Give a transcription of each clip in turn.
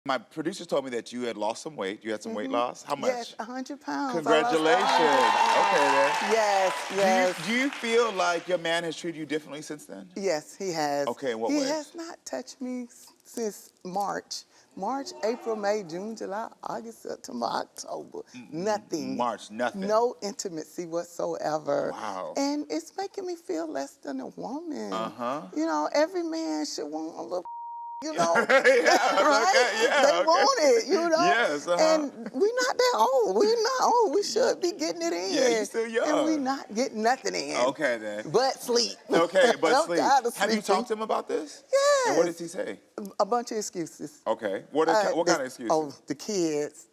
My producers told me that you had lost some weight. You had some weight loss. How much? Yes, 100 pounds. Congratulations. Okay, then. Yes, yes. Do you feel like your man has treated you differently since then? Yes, he has. Okay, in what he ways? He has not touched me since March. March, April, May, June, July, August, September, October. Nothing. March, nothing. No intimacy whatsoever. Wow. And it's making me feel less than a woman. Uh-huh. You know, every man should want a little, you know, yeah, right? okay, yeah, they okay. want it, you know. Yes, And we're not that old. We're not old. We should be getting it in. Yeah, you're still young. And we not getting nothing in. Okay, then. But sleep. Okay, but I'm sleep. tired of Have you sleeping. talked to him about this? Yes. And what does he say? A bunch of excuses. Okay. What kind of excuses? Oh, the kids,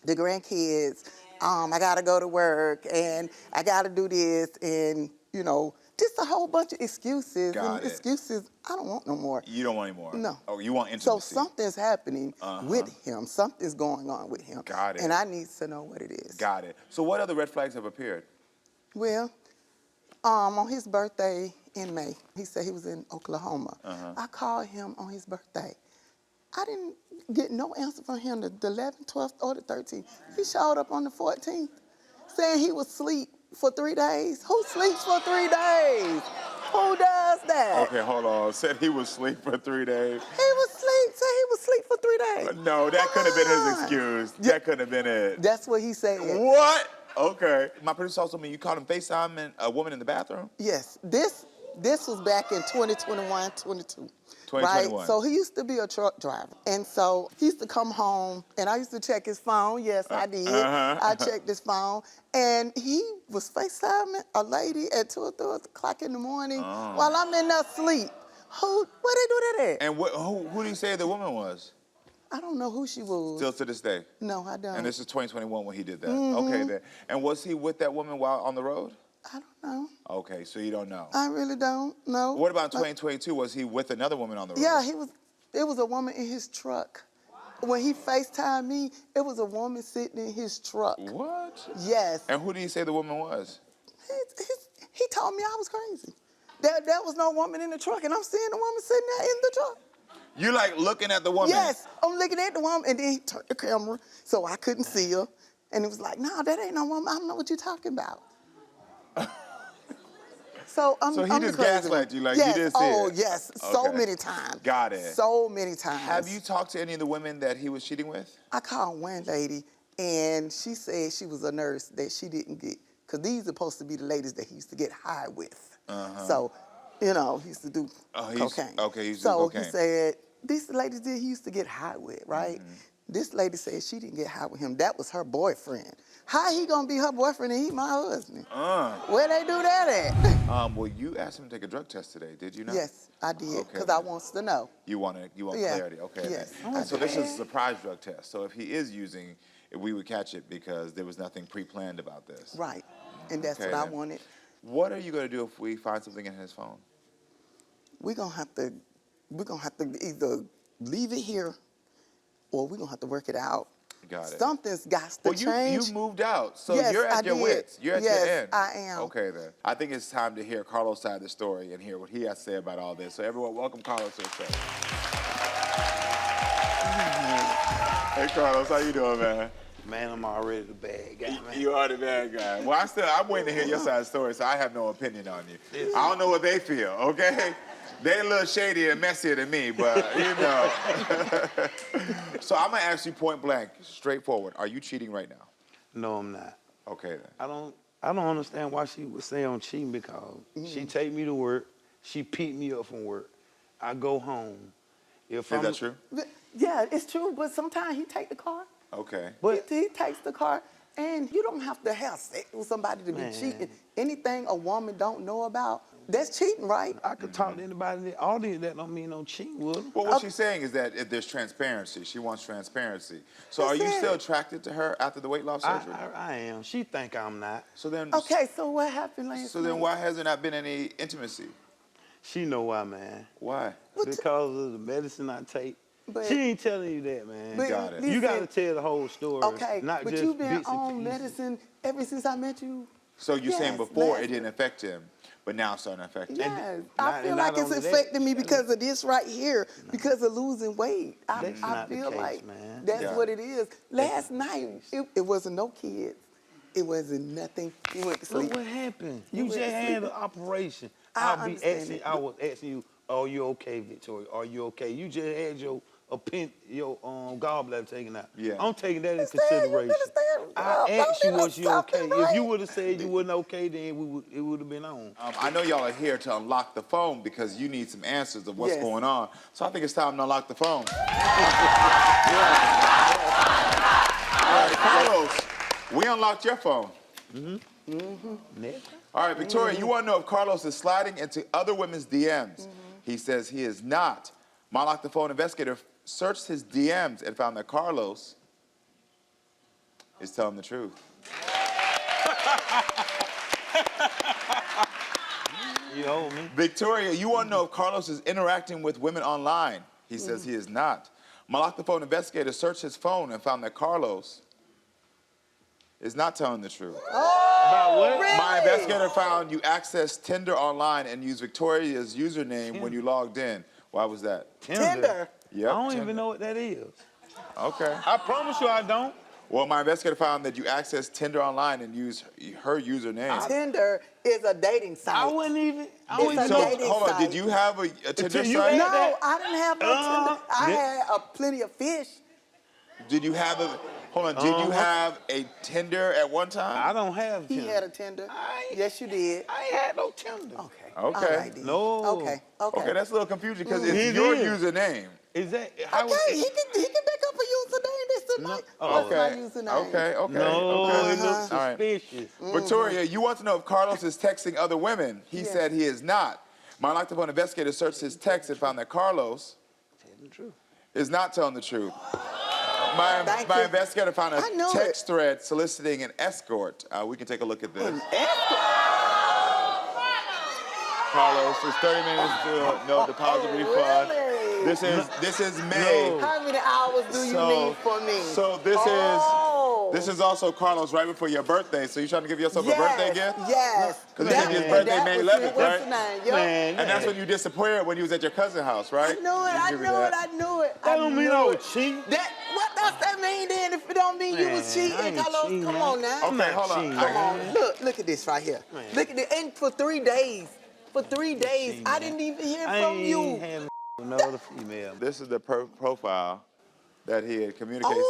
the grandkids. I gotta go to work, and I gotta do this, and you know, just a whole bunch of excuses. Got and it. excuses I don't want no more. You don't want any more? No. Oh, you want So intimacy? something's happening with him. Something's going on with him. Got it. And I need to know what it is. Got it. So what other red flags have appeared? Well, on his birthday in May, he said he was in Oklahoma. I called him on his birthday. I didn't get no answer from him the 11th, 12th, or the 13th. He showed up on the 14th saying he was asleep for 3 days. Who sleeps for 3 days? Who does that? Okay, hold on. Said he was asleep for 3 days. He was asleep. Said he was asleep for 3 days. No, that couldn't have been his Come on. excuse. That couldn't have been it. That's what he said. What? Okay. My producer also told me you caught him FaceTiming a woman in the bathroom? Yes. This was back in 2021, 22. 2021. Right? So he used to be a truck driver. And so he used to come home, and I used to check his phone. Yes, I did. I checked his phone. And he was FaceTiming a lady at 2 or 3 o'clock in the morning while I'm in there asleep. Where they do that at? And who do you say the woman was? I don't know who she was. Still to this day? No, I don't. And this is 2021 when he did that? Okay, then. And was he with that woman while on the road? I don't know. Okay, so you don't know. I really don't know. What about 2022? Was he with another woman on the road? Yeah, it was a woman in his truck. When he FaceTimed me, it was a woman sitting in his truck. What? Yes. And who did he say the woman was? He told me I was crazy. There was no woman in the truck, and I'm seeing the woman sitting there in the truck. You like looking at the woman? Yes, I'm looking at the woman, and then he turned the camera so I couldn't see her. And it was like, no, that ain't no woman. I don't know what you're talking about. So he just gaslighted you, like yes. you didn't see it? Oh, yes, so Okay. many times. Got it. So many times. Have you talked to any of the women that he was cheating with? I called one lady, and she said she was a nurse that she didn't get, because these are supposed to be the ladies that he used to get high with. So, you know, he used to do cocaine. Okay, he used to do so cocaine. he said, these ladies that he used to get high with, right? This lady said she didn't get high with him. That was her boyfriend. How he gonna be her boyfriend and he my husband? Where they do that at? Well, you asked him to take a drug test today, did you not? Yes, I did, because Okay. I wants to know. You want clarity, okay. Yes. And so this is a surprise drug test. So if he is using, we would catch it because there was nothing pre-planned about this. Right, and that's Okay, what I then. wanted. What are you gonna do if we find something in his phone? We're gonna have to either leave it here or we're gonna have to work it out. Got it. Something's got to change. You moved out, so Yes, you're at I your did. wits. You're at Yes, your end. I am. Okay, then. I think it's time to hear Carlos' side of the story and hear what he has to say about all this. So everyone, welcome Carlos to the show. Hey, Carlos, how you doing, man? Man, I'm already the bad guy, man. You are the bad guy. Well, I'm waiting to hear your side of the story, so I have no opinion on you. I don't know what they feel, okay? They're a little shadier and messier than me, but, you know. So I'm going to ask you point blank, straightforward. Are you cheating right now? No, I'm not. Okay, then. I don't understand why she would say I'm cheating, because she take me to work, she pick me up from work, I go home. Is that true? Yeah, it's true, but sometimes he take the car. Okay. But he takes the car, and you don't have to have sex with somebody to be cheating. Anything a woman don't know about, that's cheating, right? I could talk to anybody in the audience, that don't mean no cheating with them. Well, what she's saying is that if there's transparency, she wants transparency. So are you still attracted to her after the weight loss surgery? I am. She think I'm not. So then, Okay, so what happened last so then night? why has there not been any intimacy? She know why, man. Why? Because of the medicine I take. But- she ain't telling you that, man. But Got it. You got to listen, tell the whole story. Okay, not but just you've been bits and on pieces. medicine ever since I met you. So you're saying Yes, before last it didn't affect him, but now it's starting to affect you. Yes, not- I feel and like not it's only that, affecting me because of this right here, because of losing weight. That's I not the feel case, like man. that's Yeah. what it is. Last night, it wasn't no kids. It wasn't nothing. You went to sleep. Look what happened. You You just went to had sleep. an operation. I I understand it. was asking you, are you okay, Victoria? Are you okay? You just had your gallbladder taken out. Yeah. I'm taking that in Understand, you consideration. understand. I Don't asked you, need no was you okay? something, If you right? would have said you wasn't okay, then it would have been on. I know y'all are here to unlock the phone because you need some answers of what's Yes. going on. So I think it's time to unlock the phone. All right, Carlos, we unlocked your phone. Next. All right, Victoria, you want to know if Carlos is sliding into other women's DMs. He says he is not. My Unlock the Phone investigator searched his DMs and found that Carlos is telling the truth. You owe me. Victoria, you want to know if Carlos is interacting with women online. He says he is not. My Unlock the Phone investigator searched his phone and found that Carlos is not telling the truth. About what? My investigator found you accessed Tinder online and used Victoria's username when you logged in. Why was that? Tinder. Yep, I don't Tinder. even know what that is. Okay. I promise you I don't. Well, my investigator found that you accessed Tinder online and used her username. Tinder is a dating site. I wouldn't even. I It's wouldn't a even know. dating Hold on, site. did you have a Tinder you site? had No, that? I didn't have no Tinder. I had plenty of fish. Did you have a, hold on, did you have a Tinder at one time? I don't have He Tinder. had a Tinder. I ain't- Yes, you did. I ain't had no Tinder. Okay. Okay. All right, then. No. Okay. Okay. Okay, that's a little confusing because It it's your is. username. Is that how? Okay, he can pick up a username. This is my, what's my Okay. username? Okay. No, okay. it looks All right. suspicious. Victoria, you want to know if Carlos is texting other women. He Yes. said he is not. My Unlock the Phone investigator searched his text and found that Carlos Telling the truth. is not telling the truth. Thank My you. investigator found a I knew text thread soliciting an escort. We can take a look at this. Carlos, it's 30 minutes to no deposit refund. Really? This is May. No. How many hours do you need for me? So this is also Carlos right before your birthday. So you trying to give yourself a birthday gift? Yes. Because That- his birthday that May was 11th, it. What's right? the name? Yup. Man, And that's when you disappeared when you was at your cousin's house, I right? knew it. You I give me knew it. that. I knew it. That don't mean I was cheating. What does that mean then? If it don't mean you was Man, I cheating, ain't Carlos, cheating, come man. on now. I'm Okay, not hold on. cheating, Come man. on, look at this right here. Man. Look at it. And for 3 days, cheating, I man. didn't even hear I from ain't you. had another female. This is the profile that he had communicated.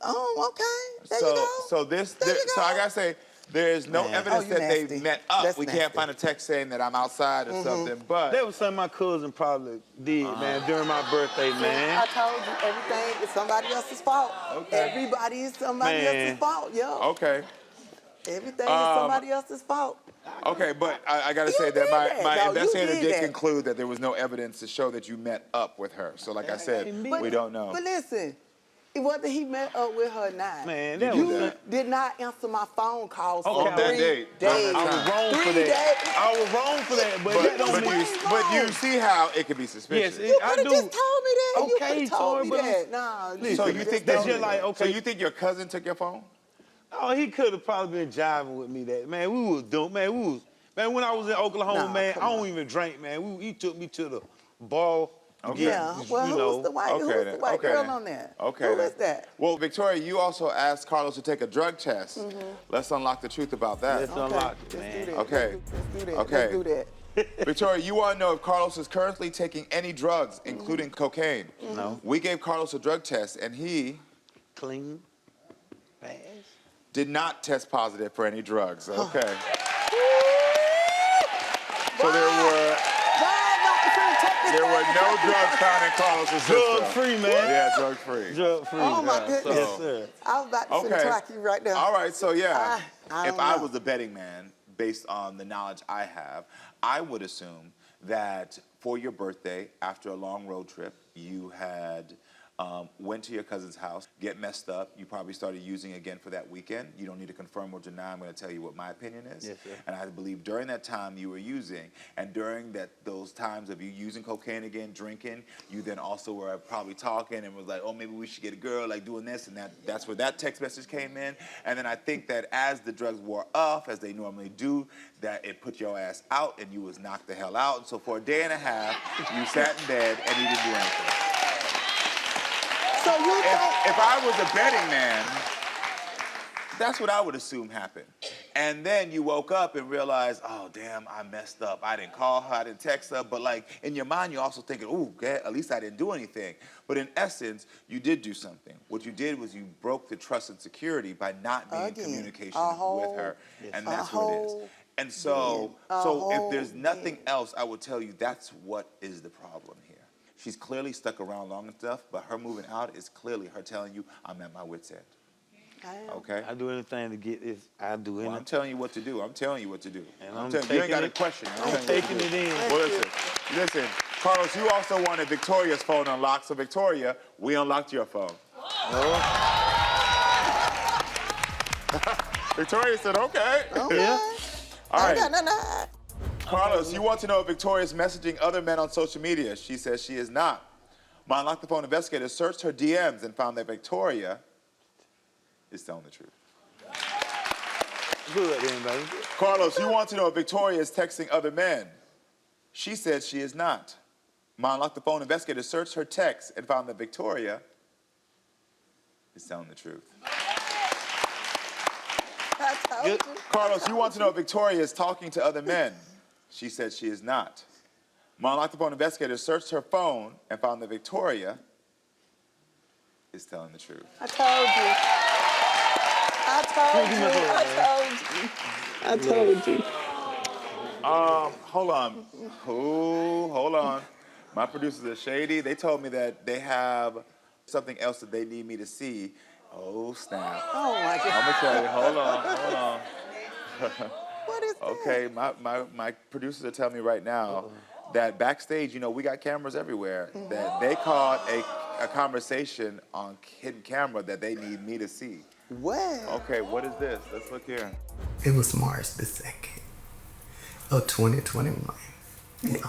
Oh, okay. There you go. So There I you go. gotta say, there's no Man. evidence Oh, you that they nasty. met up. That's We nasty. can't find a text saying that I'm outside or something. But That was something my cousin probably did, man, during my birthday, I man. told you everything is somebody else's fault. Okay. Everybody is somebody Man. else's fault, yo. okay. Everything is somebody else's fault. Okay, but I gotta You say that did my that. No, you investigator did did that. conclude that there was no evidence to show that you met up with her. So like I said, we don't know. But listen, whether he met up with her or not, Man, that You was did you that. did not answer my phone calls Okay, for On that 3 date, days. during that I was time. wrong for 3 that. days. I was wrong for that, but that don't mean. But you see how it could be suspicious. Yes, You I could have do. just told me that. You Okay, could have told me Tori, but that. Nah, listen, So you think that's that just like, okay. So you think your cousin took your phone? Oh, he could have probably been jiving with me that. Man, we was doing, man, when I was in Oklahoma, Nah, man, come I don't on. even drink, man. He took me to the bar. to Okay. get, Yeah. Well, you who's know. the white? Okay Who's then. the white Okay girl then. on there? Okay. Who then. is that? Well, Victoria, you also asked Carlos to take a drug test. Let's unlock the truth about that. Let's unlock it, Let's man. do that. Okay. Let's do that. Okay. Let's do that. Victoria, you want to know if Carlos is currently taking any drugs, including cocaine. No. We gave Carlos a drug test, and he Clean. Fast. did not test positive for any drugs. Okay. So there were no drugs found in Carlos's system. Drug free, man. Yeah, drug free. Drug free. Oh my Yeah, goodness. Yes, sir. I was about to Okay. clock you right there. All right, so yeah, I if don't I know. was a betting man, based on the knowledge I have, I would assume that for your birthday, after a long road trip, you had went to your cousin's house, get messed up. You probably started using again for that weekend. You don't need to confirm or deny. I'm going to tell you what my opinion is. Yes, sir. And I believe during that time you were using, and during those times of you using cocaine again, drinking, you then also were probably talking and was like, oh, maybe we should get a girl, like doing this, and that's where that text message came in. And then I think that as the drugs wore off, as they normally do, that it put your ass out and you was knocked the hell out. And so for a day and a half, you sat in bed and you didn't do anything. So you If I was a betting man, that's what I would assume happened. And then you woke up and realized, oh, damn, I messed up. I didn't call her, I didn't text her. But like in your mind, you're also thinking, ooh, at least I didn't do anything. But in essence, you did do something. What you did was you broke the trust and security by not being in communication with her. And that's what it is. And so, if there's nothing else, I would tell you that's what is the problem here. She's clearly stuck around long enough, but her moving out is clearly her telling you, I'm at my wit's end. Okay? I do anything to get this. I do anything. Well, I'm telling you what to do. I'm telling you what to do. And I'm telling you, you ain't got a question. I'm taking it in. Well, listen, Carlos, you also wanted Victoria's phone unlocked, so Victoria, we unlocked your phone. Victoria said, okay. Okay. All right. Nah. Carlos, you want to know if Victoria is messaging other men on social media. She says she is not. My Unlock the Phone investigator searched her DMs and found that Victoria is telling the truth. Good then, baby. Carlos, you want to know if Victoria is texting other men. She says she is not. My Unlock the Phone investigator searched her texts and found that Victoria is telling the truth. I told you. Carlos, you want to know if Victoria is talking to other men. She said she is not. My Unlock the Phone investigator searched her phone and found that Victoria is telling the truth. I told you. I told you. Hold on. Ooh, hold on. My producers are shady. They told me that they have something else that they need me to see. Oh, snap. Oh, my God. I'm going to tell you. Hold on. What is that? Okay, my producers are telling me right now that backstage, you know, we got cameras everywhere, that they caught a conversation on hidden camera that they need me to see. What? Okay, what is this? Let's look here. It was March the 2nd of 2021. Yeah.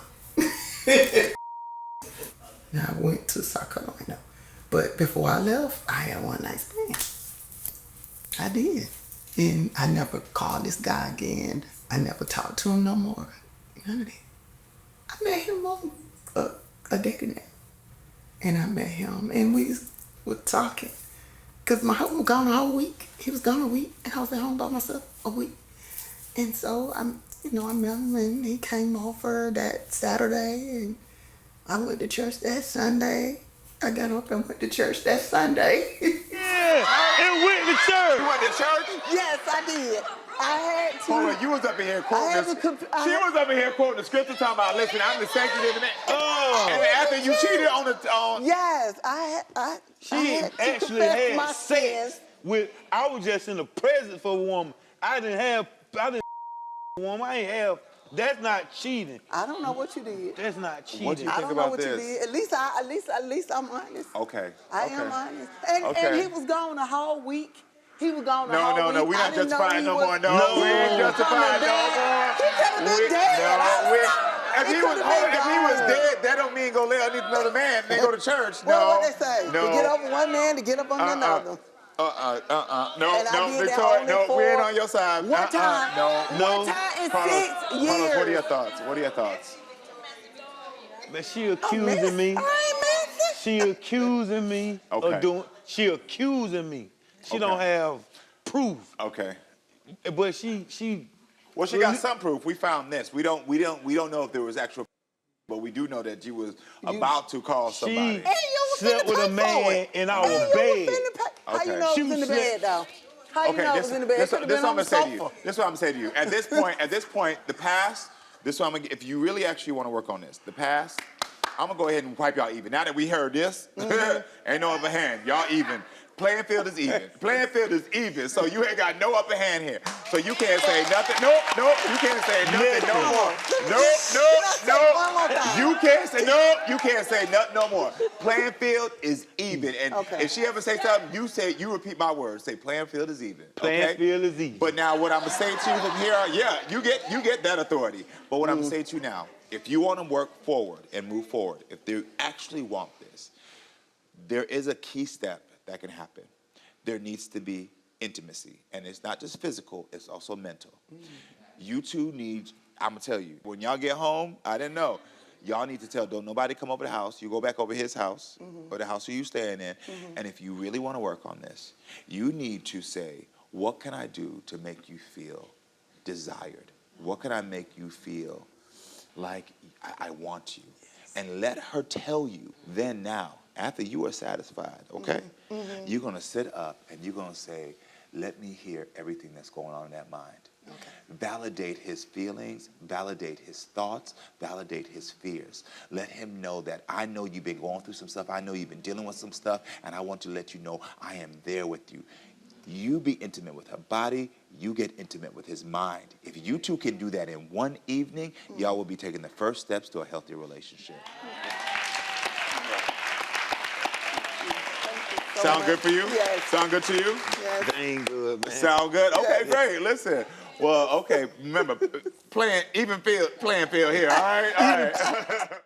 Now I went to South Carolina. But before I left, I had one night stand. I did. And I never called this guy again. I never talked to him no more. None of that. I met him on a dating app. And I met him and we were talking. Because my husband was gone a whole week. He was gone a week and I was at home by myself a week. And so I met him and he came over that Saturday and I went to church that Sunday. I got up and went to church that Sunday. Yeah, and went to church. You went to church? Yes, I did. I had to. Hold on, you was up in here quoting had this. to She was up in here quoting the scripture talking about, listen, I'm the sanctity of the man. And after you cheated on the... Yes, I She had to actually confess my had sins. sex with. I was just in the presence for a woman. I didn't a woman. I ain't have. That's not cheating. I don't know what you did. That's not cheating. What you I think don't know about what this? you did. At least I'm honest. Okay. I am honest. And he was gone a whole week. He was gone a whole week. No, we're not justifying no more. No, we ain't justifying no more. He could have been dead. If he was dead, that don't mean go lay underneath another man and then go to church. Well, what they say? No. To get over one man, to get up on another. No, And I did that Victoria, only no, for we ain't on your side. one time. No. One time in Carlos, 6 years. Carlos, what are your thoughts? What are your thoughts? But she accusing me. I ain't missing. She accusing me of doing. She accusing me. She don't have proof. Okay. But she. Well, she got some proof. We found this. We don't know if there was actual, but we do know that you was about to call somebody. She slept with a man in our bed. How you know it was in the bed, though? How you know it was in the bed? This It could is have what been I'm on gonna say the to you. sofa. This is what I'm saying to you. At this point, the past. This is what I'm gonna. If you really actually want to work on this, the past. I'm gonna go ahead and wipe y'all even. Now that we heard this, ain't no other hand. Y'all even. Playing field is even. Playing field is even. So you ain't got no upper hand here. So you can't say nothing. Nope. You can't say nothing no more. One more time. You can't say no. You can't say nothing no more. Playing field is even. And if she ever say something, you repeat my words. Say playing field is even. Playing field is even. But now what I'm gonna say to you from here on, you get that authority. But what I'm gonna say to you now, if you want to work forward and move forward, if they actually want this, there is a key step that can happen. There needs to be intimacy. And it's not just physical, it's also mental. You two need, I'm gonna tell you, when y'all get home, I didn't know, y'all need to tell, don't nobody come over the house. You go back over his house, or the house where you staying in, and if you really want to work on this, you need to say, what can I do to make you feel desired? What can I make you feel like I want you? And let her tell you, then now, after you are satisfied, okay? You're gonna sit up and you're gonna say, let me hear everything that's going on in that mind. Validate his feelings, validate his thoughts, validate his fears. Let him know that I know you've been going through some stuff, I know you've been dealing with some stuff, and I want to let you know I am there with you. You be intimate with her body, you get intimate with his mind. If you two can do that in one evening, y'all will be taking the first steps to a healthy relationship. Sound good for you? Yes. Sound good to you? Yes. Dang good, man. Sound good? Okay, great. Listen. Well, okay, remember, playing field here, all right? All right.